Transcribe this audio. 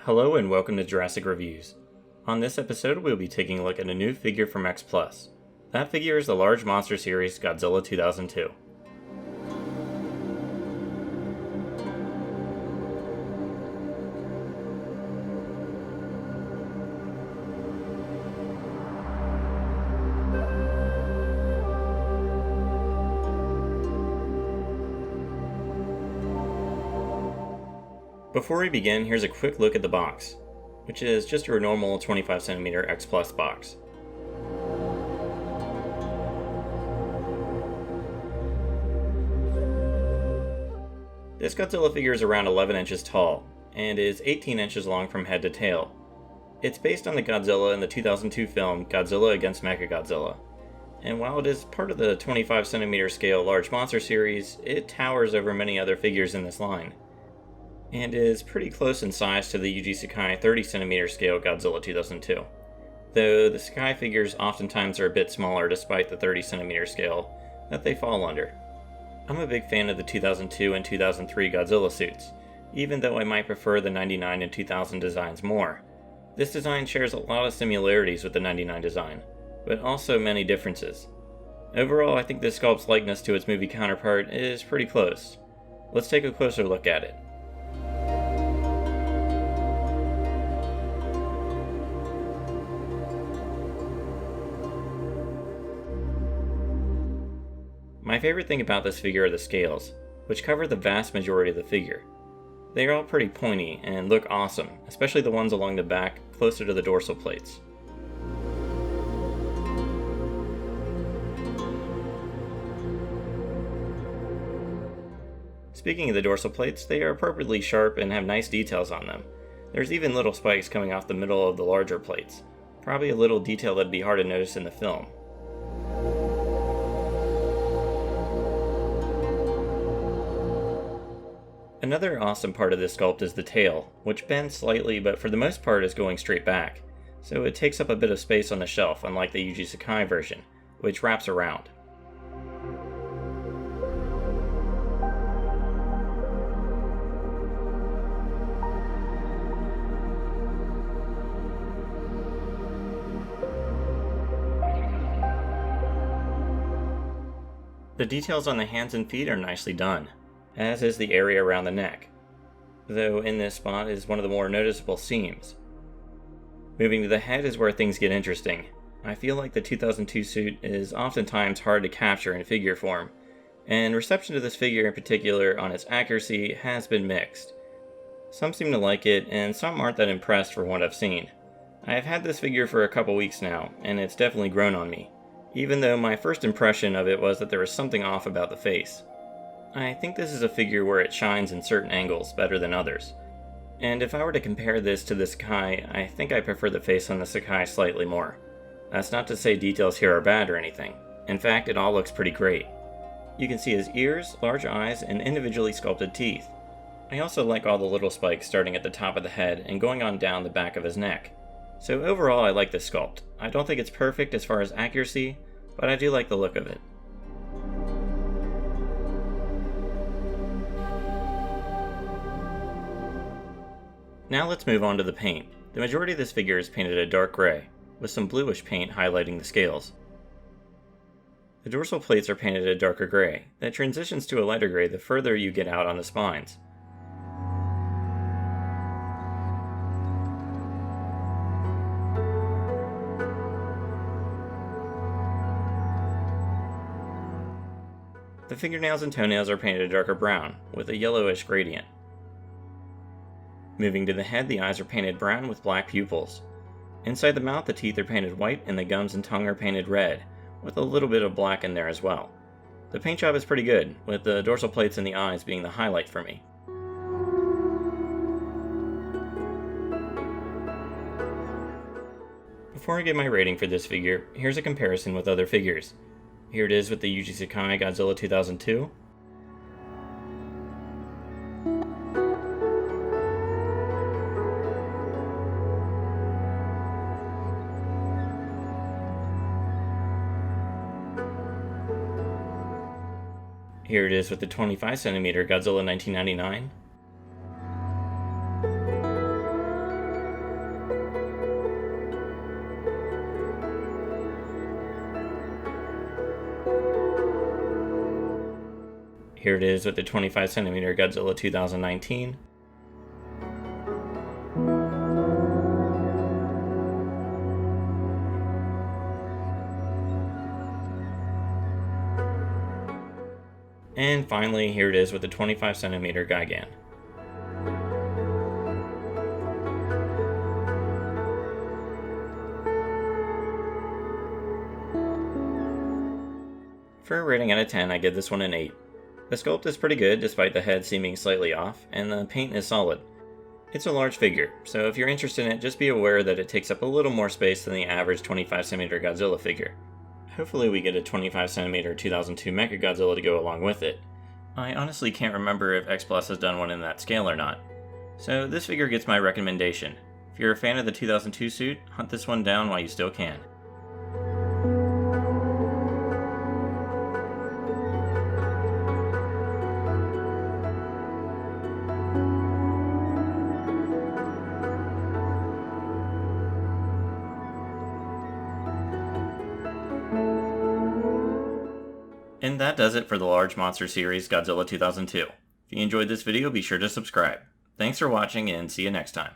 Hello and welcome to Jurassic Reviews. On this episode, we'll be taking a look at a new figure from X+. That figure is the large monster series Godzilla 2002. Before we begin, here's a quick look at the box, which is just your normal 25cm X Plus box. This Godzilla figure is around 11 inches tall, and is 18 inches long from head to tail. It's based on the Godzilla in the 2002 film Godzilla against Mechagodzilla, and while it is part of the 25cm scale large monster series, it towers over many other figures in this line, and is pretty close in size to the Yuji Sakai 30cm scale Godzilla 2002, though the Sakai figures oftentimes are a bit smaller despite the 30cm scale that they fall under. I'm a big fan of the 2002 and 2003 Godzilla suits, even though I might prefer the 99 and 2000 designs more. This design shares a lot of similarities with the 99 design, but also many differences. Overall, I think this sculpt's likeness to its movie counterpart is pretty close. Let's take a closer look at it. My favorite thing about this figure are the scales, which cover the vast majority of the figure. They are all pretty pointy and look awesome, especially the ones along the back closer to the dorsal plates. Speaking of the dorsal plates, they are appropriately sharp and have nice details on them. There's even little spikes coming off the middle of the larger plates, probably a little detail that'd be hard to notice in the film. Another awesome part of this sculpt is the tail, which bends slightly but for the most part is going straight back, so it takes up a bit of space on the shelf unlike the Yuji Sakai version, which wraps around. The details on the hands and feet are nicely done, as is the area around the neck, though in this spot is one of the more noticeable seams. Moving to the head is where things get interesting. I feel like the 2002 suit is oftentimes hard to capture in figure form, and reception to this figure in particular on its accuracy has been mixed. Some seem to like it, and some aren't that impressed from what I've seen. I have had this figure for a couple weeks now, and it's definitely grown on me, even though my first impression of it was that there was something off about the face. I think this is a figure where it shines in certain angles better than others. And if I were to compare this to the Sakai, I think I prefer the face on the Sakai slightly more. That's not to say details here are bad or anything. In fact, it all looks pretty great. You can see his ears, large eyes, and individually sculpted teeth. I also like all the little spikes starting at the top of the head and going on down the back of his neck. So overall, I like this sculpt. I don't think it's perfect as far as accuracy, but I do like the look of it. Now let's move on to the paint. The majority of this figure is painted a dark gray, with some bluish paint highlighting the scales. The dorsal plates are painted a darker gray, that transitions to a lighter gray the further you get out on the spines. The fingernails and toenails are painted a darker brown, with a yellowish gradient. Moving to the head, the eyes are painted brown with black pupils. Inside the mouth, the teeth are painted white and the gums and tongue are painted red, with a little bit of black in there as well. The paint job is pretty good, with the dorsal plates and the eyes being the highlight for me. Before I give my rating for this figure, here's a comparison with other figures. Here it is with the Yuji Sakai Godzilla 2002. Here it is with the 25cm Godzilla 1999. Here it is with the 25cm Godzilla 2019. And finally, here it is with the 25cm Gigan. For a rating out of 10, I give this one an 8. The sculpt is pretty good despite the head seeming slightly off, and the paint is solid. It's a large figure, so if you're interested in it, just be aware that it takes up a little more space than the average 25cm Godzilla figure. Hopefully we get a 25cm 2002 Mechagodzilla to go along with it. I honestly can't remember if X Plus has done one in that scale or not. So this figure gets my recommendation. If you're a fan of the 2002 suit, hunt this one down while you still can. And that does it for the Large Monster Series Godzilla 2002. If you enjoyed this video, be sure to subscribe. Thanks for watching and see you next time.